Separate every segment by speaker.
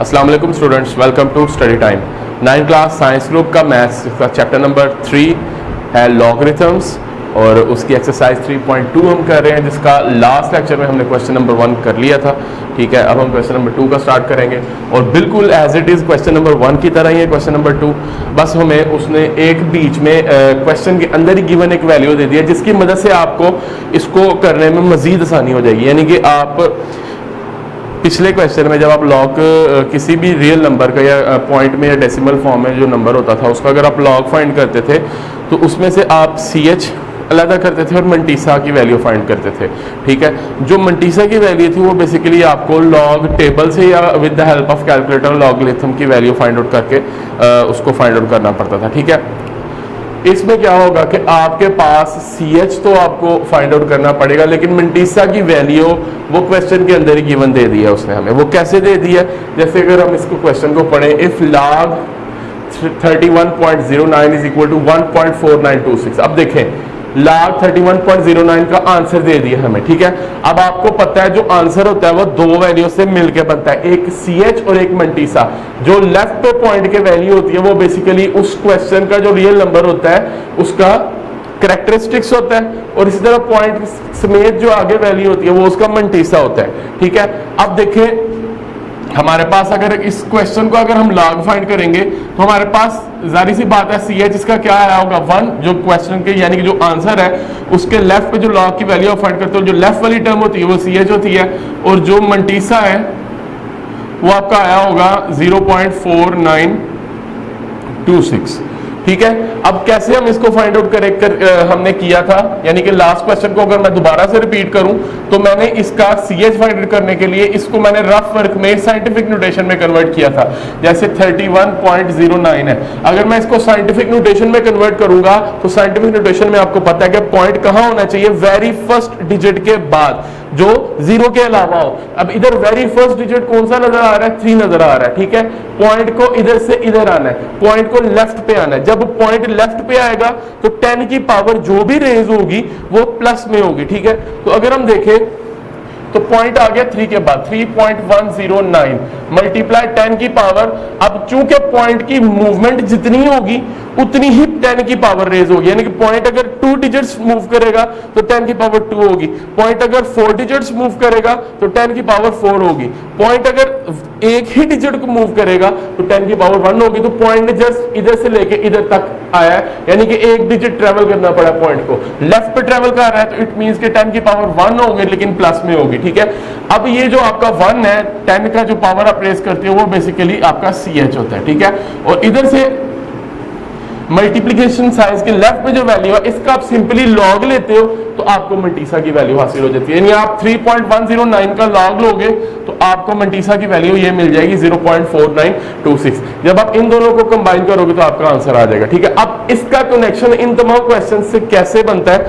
Speaker 1: अस्सलाम वालेकुम students, welcome to study time. 9th class science group का मैथ्स का चैप्टर नंबर 3 है लॉगरिथम्स और उसकी एक्सरसाइज 3.2 हम कर रहे हैं, जिसका लास्ट लेक्चर में हमने क्वेश्चन नंबर 1 कर लिया था। ठीक है, अब हम क्वेश्चन नंबर 2 का स्टार्ट करेंगे और बिल्कुल as it is question number 1 की तरह ही है क्वेश्चन नंबर 2। बस हमें उसने एक बीच में क्वेश्चन के अंदर ही गिवन एक वैल्यू दे दी है, जिसकी मदद से आपको इसको करने में मजीद आसानी हो जाएगी। यानी कि आप पिछले क्वेश्चन में जब आप लॉग किसी भी रियल नंबर का या पॉइंट में या डेसिमल फॉर्म में जो नंबर होता था उसका अगर आप लॉग फाइंड करते थे तो उसमें से आप CH अलग करते थे और मंटीसा की वैल्यू फाइंड करते थे। ठीक है, जो मंटीसा की वैल्यू थी वो बेसिकली आपको लॉग टेबल से या with the help of calculator logarithm की वैल्यू फाइंड आउट करके उसको फाइंड आउट करना पड़ता था। ठीक है, इसमें क्या होगा कि आपके पास CH तो आपको फाइंड आउट करना पड़ेगा, लेकिन मंटीसा की वैल्यू वो क्वेश्चन के अंदर ही गिवन दे दी है उसने हमें। वो कैसे दे दी है, जैसे अगर हम इसको क्वेश्चन को पढ़ें, if log 31.09 is equal to 1.4926। अब देखें log 31.09 का आंसर दे दिया हमें। ठीक है, अब आपको पता है जो आंसर होता है वो दो वैल्यू से मिलके बनता है, एक CH और एक मंटीसा। जो लेफ्ट पे पॉइंट के वैल्यू होती है वो बेसिकली उस क्वेश्चन का जो रियल नंबर होता है उसका कैरेक्टरिस्टिक्स होता है, और इसी तरह पॉइंट समेत जो आगे वैल्यू होती है वो उसका मंटीसा होता है। ठीक है, अब देखें हमारे पास अगर इस क्वेश्चन को अगर हम लॉग फाइंड करेंगे तो हमारे पास जारी सी बात है CH इसका क्या आया होगा 1, जो क्वेश्चन के यानी कि जो आंसर है उसके लेफ्ट पे जो लॉग की वैल्यू फाइंड करते हो जो लेफ्ट वाली टर्म होती है वो CH होती है, और जो मंटीसा है वो आपका आया होगा 0.4926। ठीक है, अब कैसे हम इसको फाइंड आउट हमने किया था, यानी कि लास्ट क्वेश्चन को अगर मैं दोबारा से रिपीट करूं तो मैंने इसका CH फाइंड आउट करने के लिए इसको मैंने रफ वर्क में साइंटिफिक नोटेशन में कन्वर्ट किया था। जैसे 31.09 है, अगर मैं इसको साइंटिफिक नोटेशन में कन्वर्ट करूंगा तो साइंटिफिक नोटेशन में आपको पता है कि पॉइंट कहां होना चाहिए, वेरी फर्स्ट डिजिट के बाद, जो 0 के अलावा हो। अब इधर वेरी फर्स्ट डिजिट कौन सा नजर आ रहा है, 3 नजर आ रहा है। ठीक है, पॉइंट को इधर से इधर आना है, पॉइंट को लेफ्ट पे आना है। जब पॉइंट लेफ्ट पे आएगा तो 10 की पावर जो भी रेज होगी वो प्लस में होगी। ठीक है, तो अगर हम देखें तो पॉइंट आ गया 3 के बाद 3.109 मल्टीप्लाई 10 की पावर। अब चूंकि पॉइंट की मूवमेंट जितनी होगी उतनी ही 10 की पावर रेज होगी, यानी कि पॉइंट अगर 2 डिजिट्स मूव करेगा तो 10 की पावर 2 होगी, पॉइंट अगर 4 डिजिट्स मूव करेगा तो 10 की पावर 4 होगी, पॉइंट अगर एक ही डिजिट को मूव करेगा तो 10 की पावर 1 होगी। तो पॉइंट जस्ट इधर से लेके इधर तक आया है, यानी कि एक डिजिट ट्रेवल करना पड़ा पॉइंट को, लेफ्ट पे ट्रेवल कर रहा है तो इट मींस कि 10 की पावर 1 होगी लेकिन प्लस में होगी। ठीक है, अब ये जो आपका 1 है 10 का जो पावर आप रेज करते हो वो बेसिकली आपका CH होता है। ठीक है, और इधर से मल्टीप्लिकेशन साइज के लेफ्ट में जो वैल्यू है इसका आप सिंपली लॉग लेते हो तो आपको मंटीसा की वैल्यू हासिल हो जाती है। यानी आप 3.109 का लॉग लोगे तो आपको मंटीसा की वैल्यू ये मिल जाएगी 0.4926। जब आप इन दोनों को कंबाइन करोगे तो आपका आंसर आ जाएगा। ठीक है, अब इसका कनेक्शन इन तमाम क्वेश्चन से कैसे बनता है,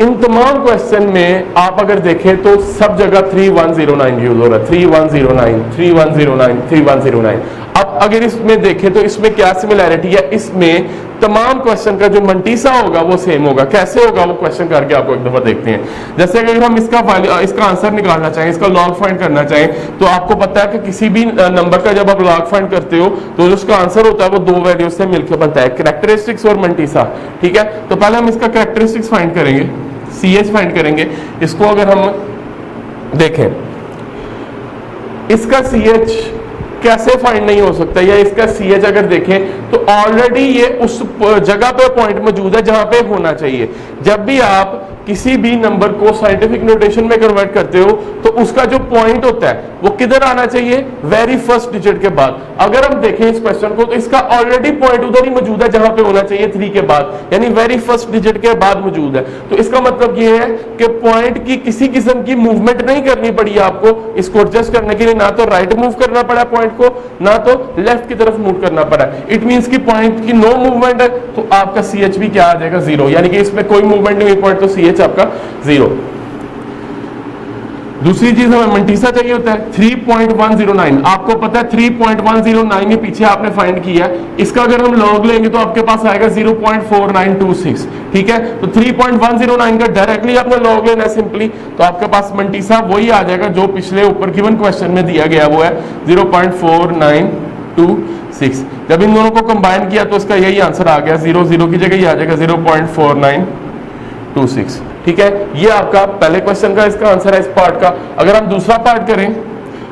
Speaker 1: इन तमाम क्वेश्चन में आप अगर देखें तो सब जगह 3109 यूज हो रहा है, 3109 3109 3109। अब अगर इसमें देखें तो इसमें क्या सिमिलैरिटी है, इसमें तमाम क्वेश्चन का जो मंटीसा होगा वो सेम होगा। कैसे होगा वो क्वेश्चन करके आपको एक दफा देखते हैं। जैसे अगर हम इसका आंसर निकालना चाहें, इसका लॉग फाइंड करना चाहें, तो आपको पता है कि किसी भी नंबर का जब आप लॉग फाइंड करते हो तो उसका आंसर होता है वो दो वैल्यू से मिलकर बनता है, कैरेक्टरिस्टिक्स और मंटीसा। ठीक है, तो पहले हम इसका कैरेक्टरिस्टिक्स फाइंड करेंगे, CH फाइंड करेंगे। इसको अगर हम देखें इसका CH कैसे फाइंड नहीं हो सकता, या इसका CH अगर देखें तो ऑलरेडी ये उस जगह पे पॉइंट मौजूद है जहां पे होना चाहिए। जब भी आप किसी भी नंबर को साइंटिफिक नोटेशन में कन्वर्ट करते हो तो उसका जो पॉइंट होता है वो किधर आना चाहिए, वेरी फर्स्ट डिजिट के बाद। अगर हम देखें इस क्वेश्चन को तो इसका ऑलरेडी पॉइंट उधर ही मौजूद है जहां पे होना चाहिए 3 के बाद, यानी वेरी फर्स्ट डिजिट के बाद मौजूद है। तो इसका मतलब ये है कि पॉइंट की किसी किस्म की मूवमेंट नहीं करनी पड़ी आपको इसको एडजस्ट करने के लिए, ना तो राइट मूव करना पड़ा पॉइंट को, ना तो लेफ्ट की तरफ मूव करना पड़ा। इट मींस कि पॉइंट की नो मूवमेंट है तो आपका CH भी क्या आ जाएगा, 0, यानी कि इसमें कोई मूवमेंट नहीं हुई पॉइंट तो CH आपका 0। दूसरी चीज हमें मंटीसा चाहिए होता है 3.109। आपको पता है 3.109 के पीछे आपने फाइंड किया है, इसका अगर हम लॉग लेंगे तो आपके पास आएगा 0.4926। ठीक है, तो 3.109 का डायरेक्टली आपने लॉग लेना है सिंपली, तो आपके पास मंटीसा वही आ जाएगा जो पिछले ऊपर गिवन क्वेश्चन में दिया गया, वो है 0.4926। जब इन दोनों को कंबाइन किया तो इसका यही आंसर आ गया, 0 की जगह ही आ जाएगा 0.4926। ठीक है, ये आपका पहले क्वेश्चन का इसका आंसर है इस पार्ट का। अगर हम दूसरा पार्ट करें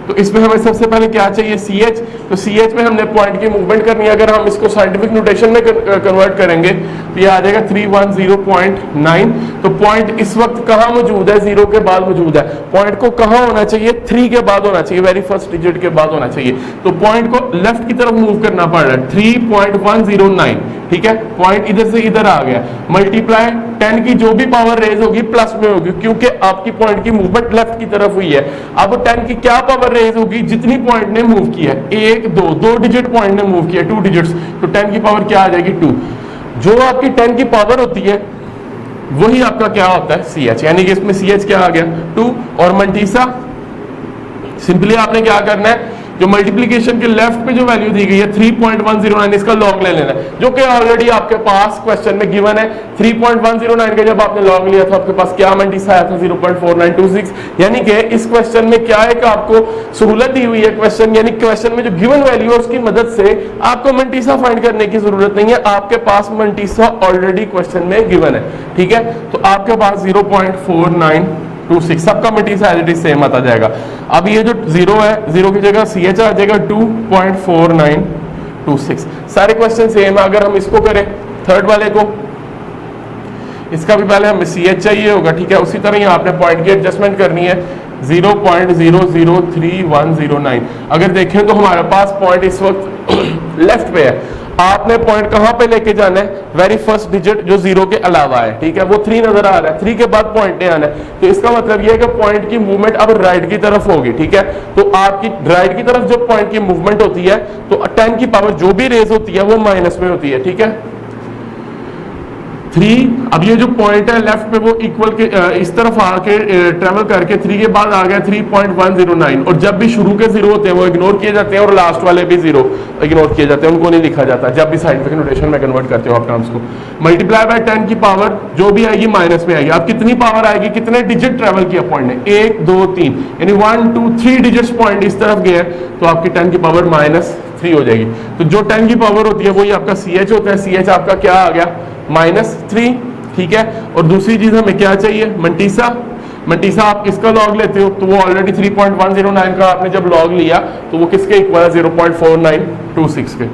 Speaker 1: तो इसमें हमें सबसे पहले क्या चाहिए, CH। तो CH में हमने पॉइंट की मूवमेंट करनी है। अगर हम इसको साइंटिफिक नोटेशन में कन्वर्ट करेंगे तो ये आ जाएगा 310.9। तो पॉइंट इस वक्त कहाँ मौजूद है, 0 के बाद मौजूद है। पॉइंट को कहाँ होना चाहिए, 3 के बाद होना चाहिए, वेरी फर्स्ट डिजिट के बाद होना चाहिए। तो पॉइंट को लेफ्ट की तरफ मूव करना पड़ रहा है, 3.109। ठीक है, पॉइंट इधर से इधर आ गया, मल्टीप्लाई 10 की जो भी पावर रेज होगी प्लस में होगी, क्योंकि आपकी पॉइंट की मूवमेंट लेफ्ट की तरफ हुई है। अब 10 की क्या पावर रेज होगी, जितनी पॉइंट ने मूव किया है, 1 2 डिजिट पॉइंट ने मूव किया, 2 डिजिट्स, तो 10 की पावर क्या आ जाएगी 2। जो आपकी 10 की पावर होती है वही आपका क्या होता है CH, यानी कि इसमें CH क्या आ गया 2। और मंटीसा सिंपली आपने क्या करना है, जो मल्टीप्लिकेशन के लेफ्ट पे जो वैल्यू दी गई है 3.109, इसका लॉग ले लेना है, जो कि ऑलरेडी आपके पास क्वेश्चन में गिवन है। 3.109 का जब आपने लॉग लिया था आपके पास क्या मंटीसा आया था 0.4926। यानी कि इस क्वेश्चन में क्या है कि आपको सहूलत दी हुई है क्वेश्चन, यानी क्वेश्चन में जो गिवन वैल्यू है उसकी मदद से आपको मंटीसा फाइंड करने की जरूरत नहीं है, आपके पास मंटीसा ऑलरेडी क्वेश्चन में गिवन है। ठीक है, तो आपके पास 0.4926 सबका मंटीसा एज इट इज सेम आता जाएगा। अब ये जो 0 है, 0 की जगह CH आ जाएगा 2.4926। सारे क्वेश्चन सेम है। अगर हम इसको करें थर्ड वाले को, इसका भी पहले हमें CH चाहिए होगा। ठीक है, उसी तरह यहाँ आपने पॉइंट की एडजस्टमेंट करनी है 0.003109। अगर देखें तो हमारे पास पॉइंट इस वक्त लेफ्ट पे है, आपने पॉइंट कहां पे लेके जाना है, वेरी फर्स्ट डिजिट जो 0 के अलावा है। ठीक है, वो 3 नजर आ रहा है, 3 के बाद पॉइंट ने आना है, तो इसका मतलब ये है कि पॉइंट की मूवमेंट अब राइट की तरफ होगी। ठीक है, तो आपकी राइट की तरफ जब पॉइंट की मूवमेंट होती है तो 10 की पावर जो भी रेज होती है वो माइनस में होती है। ठीक है, 3, अब ये जो पॉइंट है लेफ्ट पे वो इक्वल के इस तरफ आके ट्रेवल करके 3 के बाद आ गया 3.109। और जब भी शुरू के 0 होते हैं वो इग्नोर किए जाते हैं, और लास्ट वाले भी 0 इग्नोर किए जाते हैं, उनको नहीं लिखा जाता जब भी साइंटिफिक नोटेशन में कन्वर्ट करते हो आप टर्म्स को। मल्टीप्लाई बाय 10 की पावर जो भी आएगी माइनस में आएगी। अब कितनी पावर आएगी, कितने डिजिट ट्रेवल किया पॉइंट ने, 1 2 3, यानी 1 2 3 डिजिट्स पॉइंट इस तरफ गया, तो आपकी 10 की पावर -3 हो जाएगी। तो जो 10 की पावर होती है वही आपका CH होता है। CH आपका क्या आ गया -3। ठीक है, और दूसरी चीज हमें क्या चाहिए, मंटीसा। मंटीसा आप इसका लॉग लेते हो तो वो ऑलरेडी 3.109 का आपने जब लॉग लिया तो वो किसके इक्वल है, 0.4926 के।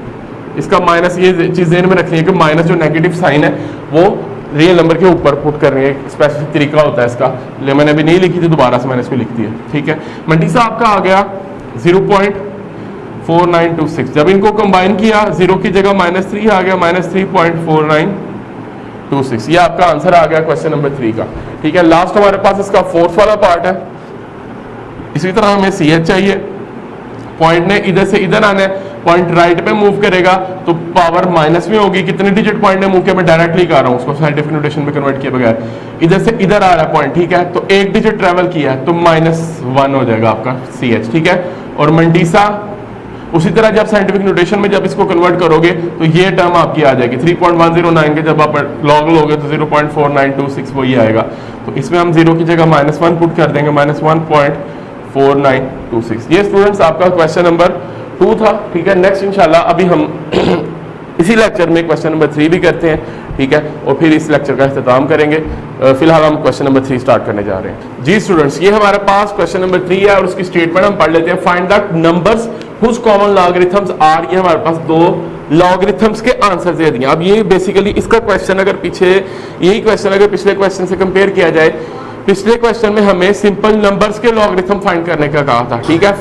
Speaker 1: इसका माइनस, ये चीज ध्यान में रखनी है कि माइनस जो नेगेटिव साइन है वो रियल नंबर के ऊपर पुट करनी है, स्पेसिफिक तरीका होता है इसका, मैंने अभी नहीं लिखी थी, दोबारा से मैंने इसको लिख दिया। ठीक है, मंटीसा आपका आ गया 0.4926। जब इनको कंबाइन किया 0 की जगह -3 आ गया, -3.4926। ये आपका आंसर आ गया क्वेश्चन नंबर 3 का। ठीक है, लास्ट हमारे पास इसका फोर्थ वाला पार्ट है। इसी तरह हमें CH चाहिए, पॉइंट ने इधर से इधर आना है, पॉइंट राइट पे मूव करेगा तो पावर माइनस में होगी। कितने डिजिट पॉइंट ने मूव किया, मैं डायरेक्टली कर रहा हूं उसको साइंटिफिक नोटेशन में कन्वर्ट किए बगैर। इधर से इधर आ रहा है पॉइंट, ठीक है, तो 1 डिजिट ट्रेवल किया है तो -1 हो जाएगा आपका CH। ठीक है, और मंटीसा उसी तरह जब साइंटिफिक नोटेशन में जब इसको कन्वर्ट करोगे तो ये टर्म आपकी आ जाएगी 3.109 के जब आप लॉग लोगे तो 0.4926 वही आएगा। तो इसमें हम 0 की जगह -1 पुट कर देंगे, -1.4926। ये स्टूडेंट्स आपका क्वेश्चन नंबर 2 था। ठीक है, नेक्स्ट इंशाल्लाह अभी हम इसी लेक्चर में क्वेश्चन नंबर 3 भी करते हैं। ठीक है, और फिर इस लेक्चर का इख्तिताम करेंगे। फिलहाल हम क्वेश्चन नंबर 3 स्टार्ट करने जा रहे हैं। जी स्टूडेंट्स, ये हमारे पास क्वेश्चन नंबर 3 है और उसकी स्टेटमेंट हम पढ़ लेते हैं। Find the numbers whose common logarithms are. ये हमारे पास 2 लॉगरिथम्स के आंसर दे दिए। अब ये बेसिकली इसका क्वेश्चन अगर यही क्वेश्चन अगर पिछले क्वेश्चन से कंपेयर किया जाए, पिछले क्वेश्चन में हमें सिंपल नंबर्स के लॉगरिथम फाइंड करने का कहा था। ठीक है,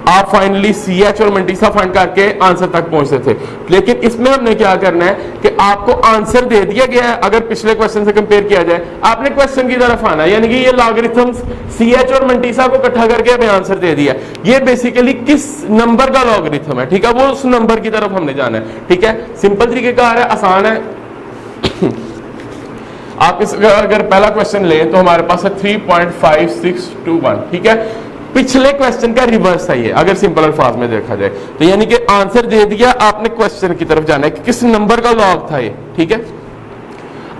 Speaker 1: आप फाइनली CH और मंटीसा फाइंड करके आंसर तक पहुंचते थे, लेकिन इसमें हमने क्या करना है कि आपको आंसर दे दिया गया है। अगर पिछले क्वेश्चन से कंपेयर किया जाए, आपने क्वेश्चन की तरफ आना है, यानी कि ये लॉगरिथम्स CH और मंटीसा को इकट्ठा करके हमें आंसर दे दिया। ये बेसिकली किस नंबर का लॉगरिथम है, ठीक है, वो उस नंबर की तरफ हमने जाना है। ठीक है, सिंपल तरीके का है, आसान है। आप इसका अगर पहला क्वेश्चन लें तो हमारे पास है 3.5621, ठीक है। पिछले क्वेश्चन का रिवर्स है ये, अगर सिंपल अल्फाज में देखा जाए तो, यानी कि आंसर दे दिया आपने, क्वेश्चन की तरफ जाना है कि किस नंबर का लॉग था ये, ठीक है।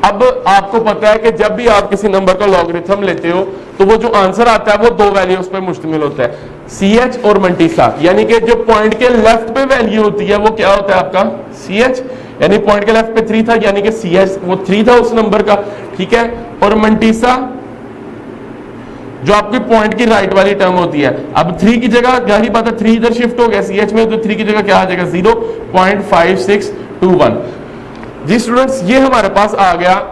Speaker 1: अब आपको पता है कि जब भी आप किसी नंबर का लॉगरिथम लेते हो तो वो जो आंसर आता है वो दो वैल्यूज पे मुश्तमिल होता है, CH और मंटीसा, यानी कि जो पॉइंट के लेफ्ट पे वैल्यू होती है वो क्या होता है आपका CH, यानी पॉइंट के लेफ्ट पे 3 था यानी कि CH वो 3 था उस नंबर का, ठीक है। और मंटीसा जो आपकी पॉइंट की राइट वाली टर्म होती है, अब 3 की जगह क्या ही बात है 3 इधर शिफ्ट हो गया CH में, तो 3 की जगह क्या आ जाएगा 0.5621। जी स्टूडेंट्स, ये हमारे पास आ गया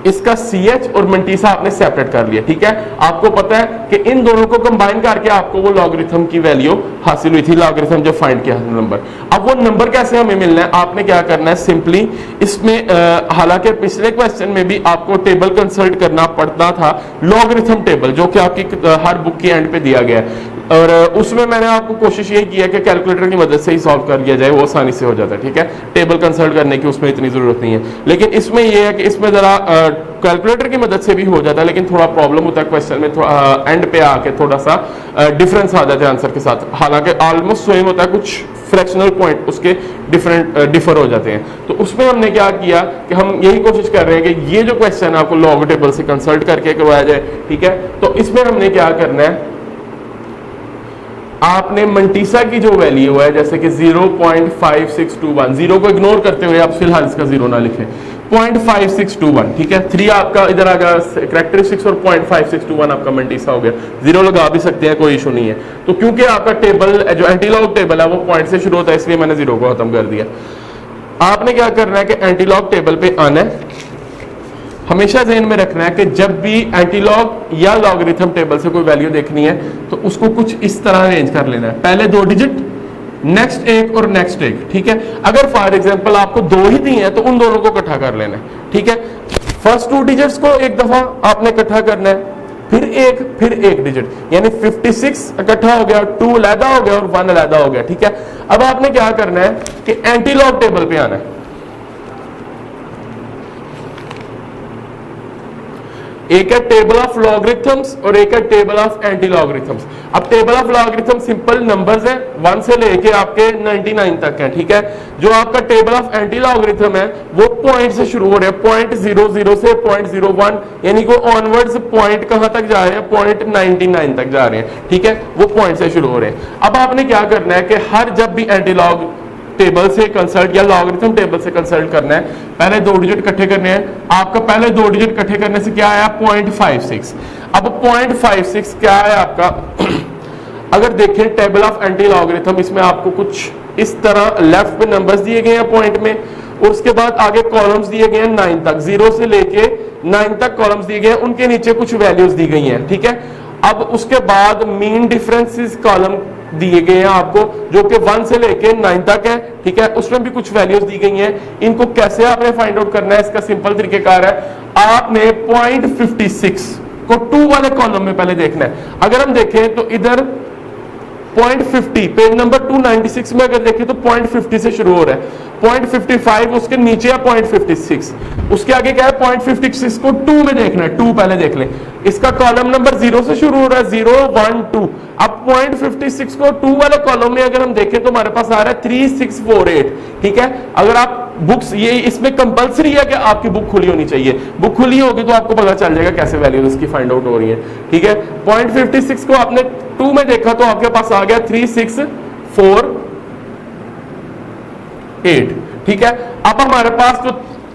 Speaker 1: इसका CH और मंटीसा आपने सेपरेट कर लिया, ठीक है। आपको पता है कि इन दोनों को कंबाइन करके आपको वो लॉगरिथम की वैल्यू हासिल हुई थी, लॉगरिथम जो फाइंड किया नंबर। अब वो नंबर कैसे हमें मिलना है, आपने क्या करना है सिंपली इसमें, हालांकि पिछले क्वेश्चन में भी आपको टेबल कंसल्ट करना पड़ता था, लॉगरिथम टेबल जो कि आपकी हर बुक के एंड पे दिया गया है, और उसमें मैंने आपको कोशिश ये की है कि कैलकुलेटर की मदद से ही सॉल्व कर लिया जाए, वो आसानी से हो जाता है, ठीक है। टेबल कंसल्ट करने की उसमें इतनी जरूरत नहीं है, लेकिन इसमें ये है कि इसमें जरा कैलकुलेटर की मदद से भी हो जाता है, लेकिन थोड़ा प्रॉब्लम होता है क्वेश्चन में, थोड़ा एंड पे आके थोड़ा सा डिफरेंस आ जाता है आंसर के साथ, हालांकि ऑलमोस्ट सेम होता है, कुछ फ्रैक्शनल पॉइंट उसके डिफर हो जाते हैं। तो उसमें हमने क्या किया कि हम यही कोशिश कर रहे हैं कि ये जो क्वेश्चन है आपको लॉग टेबल से कंसल्ट करके करवाया जाए, ठीक है। तो इसमें हमने क्या करना है, आपने मंटीसा की जो वैल्यू है जैसे कि 0.5621, जीरो को इग्नोर करते हुए आप फिलहाल इसका जीरो ना लिखें, 0.5621, ठीक है। 3 आपका इधर आ गया कैरेक्टरिस्टिक्स और 0.5621 आपका मंटीसा हो गया, जीरो लगा भी सकते हैं, कोई इशू नहीं है। तो क्योंकि आपका टेबल जो एंटीलॉग टेबल है वो पॉइंट से शुरू होता है, इसलिए मैंने जीरो को खत्म कर दिया। आपने क्या करना है कि एंटीलॉग टेबल पे आना है, हमेशा ध्यान में रखना है कि जब भी एंटीलॉग या लॉगरिथम टेबल से कोई वैल्यू देखनी है तो उसको कुछ इस तरह अरेंज कर लेना है, पहले 2 डिजिट, नेक्स्ट एक और नेक्स्ट एक, ठीक है। अगर फॉर एग्जांपल आपको 2 ही दी है तो उन दोनों को इकट्ठा कर लेना है, ठीक है। फर्स्ट 2 डिजिट्स को एक दफा आपने इकट्ठा करना है, फिर एक डिजिट, यानी 56 इकट्ठा हो गया, 2 अलहदा हो गया और 1 अलहदा हो गया, ठीक है। अब आपने क्या करना है कि एंटीलॉग टेबल पे आना है, एक है टेबल ऑफ लॉगरिथम्स और एक है टेबल ऑफ एंटी लॉगरिथम्स। अब table of logarithm simple numbers है, 1 से लेके आपके 99 तक है, ठीक है। जो आपका टेबल ऑफ एंटी लॉगरिथम है वो पॉइंट से शुरू हो रहे हैं, 0.00 से 0.01, यानी को ऑनवर्ड्स पॉइंट कहां तक जा रहे हैं, 0.99 तक जा रहे हैं, ठीक है। वो पॉइंट से शुरू हो रहे हैं। अब आपने क्या करना है कि हर जब भी एंटी लॉग टेबल से कंसल्ट या लॉगरिथम टेबल से कंसल्ट करना है, पहले 2 डिजिट इकट्ठे करने हैं। आपका पहले 2 डिजिट इकट्ठे करने से क्या आया 0.56। अब 0.56 क्या है आपका अगर देखें टेबल ऑफ एंटी लॉगरिथम, इसमें आपको कुछ इस तरह लेफ्ट पे नंबर्स दिए गए हैं पॉइंट में, और उसके बाद आगे कॉलम्स दिए गए हैं 9 तक, 0 से लेके 9 तक कॉलम्स दिए गए हैं, उनके नीचे कुछ वैल्यूज दी गई हैं, ठीक है। अब उसके बाद मीन डिफरेंसेस कॉलम दिए गए हैं आपको जो कि 1 से लेके 9 तक है, ठीक है। उसमें भी कुछ वैल्यूज दी गई हैं। इनको कैसे आपने फाइंड आउट करना है, इसका सिंपल तरीकेकार है, आपने 0.56 को 2 वाले कॉलम में पहले देखना है। अगर हम देखें तो इधर 0.50 पेज नंबर 296 में अगर देखें तो 0.50 से शुरू हो रहा है, 0.55 उसके नीचे है 0.56, उसके आगे क्या है 0.56 को 2 में देखना है, 2 पहले देख लें। इसका कॉलम नंबर 0 से शुरू हो रहा है, 0 1 2। अब 0.56 को 2 वाले कॉलम में अगर हम देखें तो हमारे पास आ रहा है 3648, ठीक है। अगर आप बुक्स, ये इसमें कंपलसरी है कि आपकी बुक खुली होनी चाहिए, बुक खुली होगी तो आपको पता चल जाएगा कैसे वैल्यूज इसकी फाइंड आउट हो रही है, ठीक है। 0.56 को आपने 2 में देखा तो आपके पास आ गया 3648, ठीक है। अब हमारे पास जो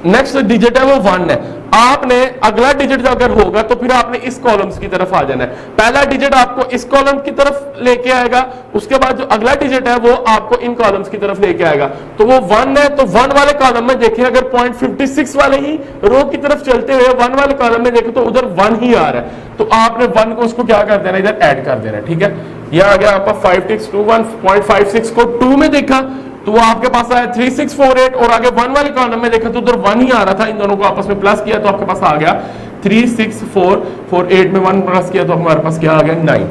Speaker 1: नेक्स्ट डिजिट है वो 1 है। आपने अगला डिजिट अगर होगा तो फिर आपने इस कॉलम्स की तरफ आ जाना है। पहला डिजिट आपको इस कॉलम की तरफ लेके आएगा, उसके बाद जो अगला डिजिट है वो आपको इन कॉलम्स की तरफ लेके आएगा। तो वो 1 है, तो 1 वाले कॉलम में देखें, अगर 0.56 वाले ही रो की तरफ चलते हुए 1 वाले कॉलम में देखें तो उधर 1 ही आ रहा है, तो आपने 1 को उसको क्या कर देना, इधर ऐड कर देना, ठीक है। यह आ गया आपका 5621, 0.56 को 2 में देखा तो वो आपके पास आया 3648, और आगे 1 वाले कॉलम में देखा तो उधर 1 ही आ रहा था, इन दोनों को आपस में प्लस किया तो आपके पास आ गया 36448 में 1 प्लस किया तो हमारे पास क्या आ गया 9।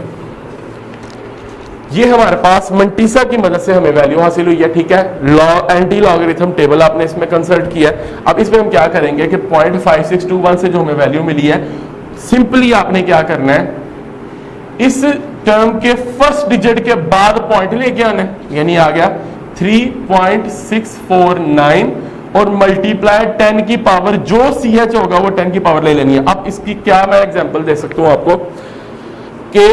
Speaker 1: ये हमारे पास मंटीसा की मदद से हमें वैल्यू हासिल हुई है, ठीक है। एंटी लॉगरिथम टेबल आपने इसमें कंसल्ट किया है। अब इसमें हम क्या करेंगे कि 0.5621 से जो हमें वैल्यू मिली है, सिंपली आपने क्या करना है, इस टर्म के फर्स्ट डिजिट के बाद पॉइंट लेके आना है, यानी आ गया 3.649 और मल्टीप्लाई 10 की पावर जो CH होगा वो 10 की पावर ले लेनी है। अब इसकी क्या मैं एग्जांपल दे सकता हूं आपको कि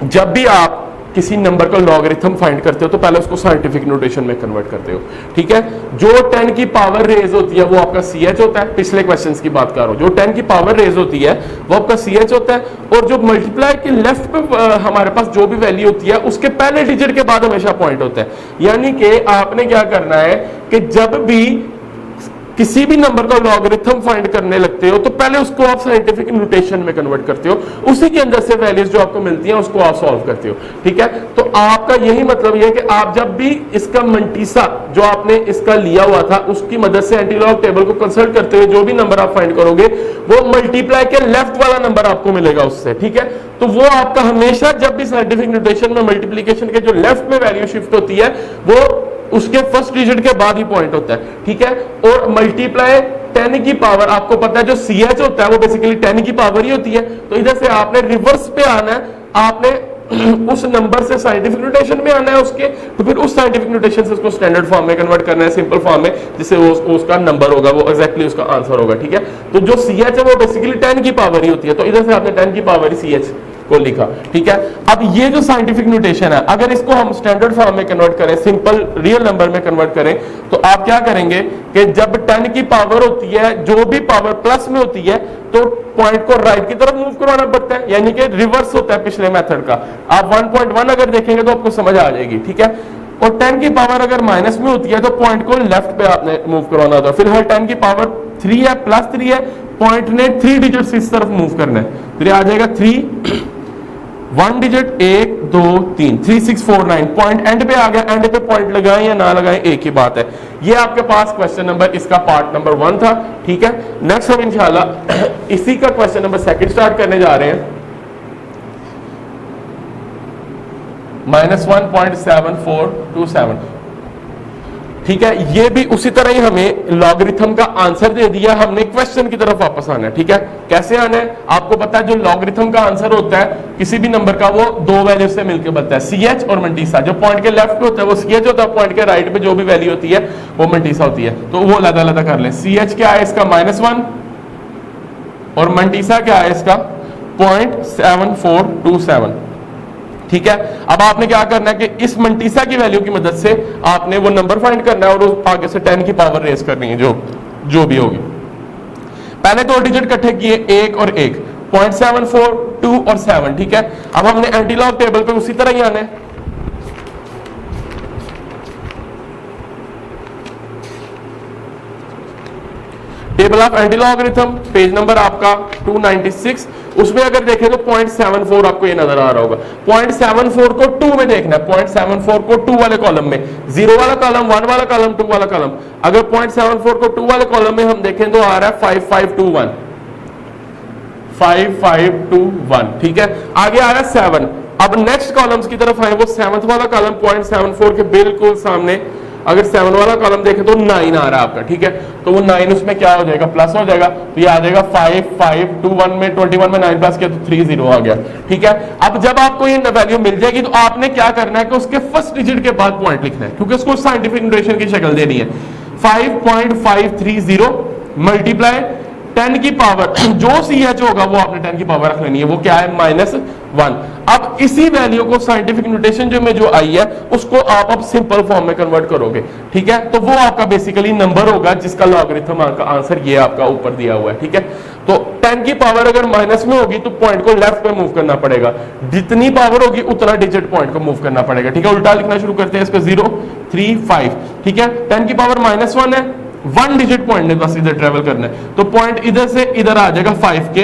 Speaker 1: जब भी आप किसी नंबर का लॉगरिथम फाइंड करते हो तो पहले उसको साइंटिफिक नोटेशन में कन्वर्ट करते हो, ठीक है। जो 10 की पावर रेज होती है वो आपका CH होता है, पिछले क्वेश्चंस की बात कर रहा हूं। जो 10 की पावर रेज होती है वो आपका CH होता है, और जो मल्टीप्लाई के लेफ्ट पे हमारे पास जो भी वैल्यू होती है उसके पहले डिजिट के बाद हमेशा पॉइंट होता है। यानी कि आपने क्या करना है कि जब भी किसी भी नंबर का लॉगरिथम फाइंड करने लगते हो तो पहले उसको आप साइंटिफिक नोटेशन में कन्वर्ट करते हो, उसी के अंदर से वैल्यूज जो आपको मिलती हैं उसको आप सॉल्व करते हो, ठीक है। तो आपका यही मतलब यह है कि आप जब भी इसका मंटीसा जो आपने इसका लिया हुआ था उसकी मदद से एंटीलॉग टेबल को कंसल्ट करते हुए जो भी नंबर आप फाइंड करोगे वो मल्टीप्लाई के लेफ्ट वाला नंबर आपको मिलेगा उससे, ठीक है। तो वो आपका हमेशा जब भी साइंटिफिक नोटेशन में मल्टीप्लीकेशन के जो लेफ्ट में वैल्यू शिफ्ट होती है वो उसके फर्स्ट डिजिट के बाद ही पॉइंट होता है, ठीक है। और मल्टीप्लाई 10 की पावर, आपको पता है जो CH होता है वो बेसिकली 10 की पावर ही होती है। तो इधर से आपने रिवर्स पे आना है, आपने उस नंबर से साइंटिफिक नोटेशन में आना है उसके, तो फिर उस साइंटिफिक नोटेशन से उसको स्टैंडर्ड फॉर्म में कन्वर्ट करना है, सिंपल फॉर्म में, जिससे वो उसका नंबर होगा, वो एग्जैक्टली उसका आंसर होगा, ठीक है। तो जो CH है वो बेसिकली 10 की पावर ही होती है, तो इधर से आपने 10 की पावर ही CH को लिखा, ठीक है। अब ये जो साइंटिफिक नोटेशन है अगर इसको हम स्टैंडर्ड फॉर्म में कन्वर्ट करें, सिंपल रियल नंबर में कन्वर्ट करें, तो आप क्या करेंगे कि जब 10 की पावर होती है, जो भी पावर प्लस में होती है, तो पॉइंट को राइट की तरफ मूव करवाना पड़ता है, यानी कि रिवर्स होता है पिछले मेथड का। आप 1.1 अगर देखेंगे तो आपको समझ आ जाएगी, ठीक है। और 10 की पावर अगर माइनस में होती है तो पॉइंट को लेफ्ट पे आपने मूव करवाना होता है। फिर हर 10 की पावर 3 है, प्लस 3 है, पॉइंट ने 3 डिजिट इस तरफ मूव करना है, फिर आ जाएगा 3 1 डिजिट 1 2 3 3649, पॉइंट एंड पे आ गया। एंड पे पॉइंट लगाएं या ना लगाएं एक ही बात है। ये आपके पास क्वेश्चन नंबर, इसका पार्ट नंबर 1 था, ठीक है। नेक्स्ट हम इंशाल्लाह इसी का क्वेश्चन नंबर 2 स्टार्ट करने जा रहे हैं, -1.7427, ठीक है। ये भी उसी तरह ही हमें लॉगरिथम का आंसर दे दिया, हमने क्वेश्चन की तरफ वापस आना है, ठीक है। कैसे आना है आपको पता है, जो लॉगरिथम का आंसर होता है किसी भी नंबर का वो दो वैल्यू से मिलकर बनता है, CH और मंटीसा। जो पॉइंट के लेफ्ट पे होता है वो CH होता है, पॉइंट के राइट पे जो भी वैल्यू होती है वो मंटीसा होती है। तो वो अलग अलग कर लें। CH क्या है इसका -1 और मंटीसा क्या है इसका 0.7427, ठीक है। अब आपने क्या करना है कि इस मंटीसा की वैल्यू की मदद से आपने वो नंबर फाइंड करना है और आगे से 10 की पावर रेज करनी है, जो भी होगी। पहले दो डिजिट इकट्ठे किए, 1 और 1, 0.74 2 और 7, ठीक है। अब हमने एंटीलॉग टेबल पे उसी तरह ही आना है। टेबल ऑफ एंटीलॉगरिथम पेज नंबर आपका 296, उसमें अगर देखें तो 0.74 आपको ये नजर आ रहा होगा। 0.74 को 2 में देखना है, 0.74 को 2 वाले कॉलम में, 0 वाला कॉलम, 1 वाला कॉलम, 2 वाला कॉलम। अगर 0.74 को 2 वाले कॉलम में हम देखें तो आ रहा है 5521, 5521, ठीक है। आगे आ रहा है 7। अब नेक्स्ट कॉलम्स की तरफ आए, वो 7th वाला कॉलम 0.74 के बिल्कुल सामने, अगर 7 वाला कॉलम देखें तो 9 आ रहा है आपका, ठीक है। तो वो 9 उसमें क्या हो जाएगा, प्लस हो जाएगा, तो ये आ जाएगा 5521 में 21 में 9 प्लस किया तो 30 आ गया, ठीक है। अब जब आपको ये वैल्यू मिल जाएगी तो आपने क्या करना है कि उसके फर्स्ट डिजिट के बाद पॉइंट लिखना है, क्योंकि उसको साइंटिफिक नोटेशन की शक्ल देनी है। 5.530 मल्टीप्लाई 10 की पावर जो CH होगा वो आपने 10 की पावर रख लेनी है, वो क्या है -1। अब इसी वैल्यू को साइंटिफिक नोटेशन जो आई है उसको आप अब सिंपल फॉर्म में कन्वर्ट करोगे, ठीक है। तो वो आपका बेसिकली नंबर होगा जिसका लॉगरिथम का आंसर ये आपका ऊपर दिया हुआ है, ठीक है। तो 10 की पावर अगर माइनस में होगी तो पॉइंट को लेफ्ट पे मूव करना पड़ेगा, जितनी पावर होगी उतना डिजिट पॉइंट को मूव करना पड़ेगा, ठीक है। उल्टा लिखना शुरू करते हैं इसको 0 3 5, ठीक है। 10 की पावर -1 है, 1 डिजिट पॉइंट ने बस इधर ट्रेवल करना है, तो पॉइंट इधर से इधर आ जाएगा, 5 के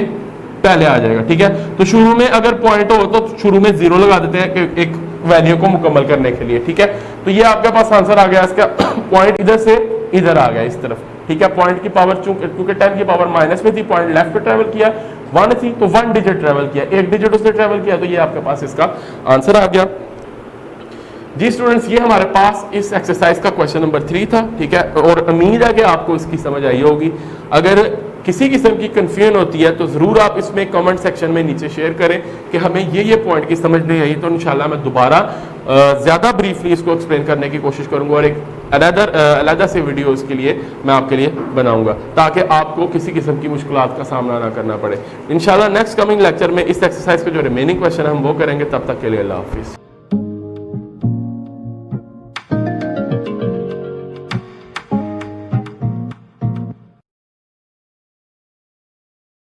Speaker 1: पहले आ जाएगा, ठीक है। तो शुरू में अगर पॉइंट हो तो शुरू में 0 लगा देते हैं एक वैल्यू को मुकम्मल करने के लिए, ठीक है। तो ये आपके पास आंसर आ गया इसका, पॉइंट इधर से इधर आ गया इस तरफ, ठीक है। पॉइंट की पावर क्योंकि 10 की पावर माइनस में थी, पॉइंट लेफ्ट पे ट्रेवल किया, 1 थी तो 1 डिजिट ट्रेवल किया, 1 डिजिट उसने ट्रेवल किया, तो ये आपके पास इसका आंसर आ गया। जी स्टूडेंट्स, ये हमारे पास इस एक्सरसाइज का क्वेश्चन नंबर 3 था, ठीक है। और उम्मीद है कि आपको इसकी समझ आई होगी। अगर किसी किस्म की कंफ्यूजन होती है तो जरूर आप इसमें कमेंट सेक्शन में नीचे शेयर करें कि हमें ये पॉइंट की समझ नहीं आई, तो इंशाल्लाह मैं दोबारा ज्यादा ब्रीफली इसको एक्सप्लेन करने की कोशिश करूंगा और एक अलग से वीडियो इसके लिए मैं आपके लिए बनाऊंगा, ताकि आपको किसी किस्म की मुश्किलात का सामना ना करना पड़े। इंशाल्लाह नेक्स्ट कमिंग लेक्चर में इस एक्सरसाइज के जो रिमेनिंग क्वेश्चन है हम वो करेंगे। तब तक के लिए अल्लाह हाफिज।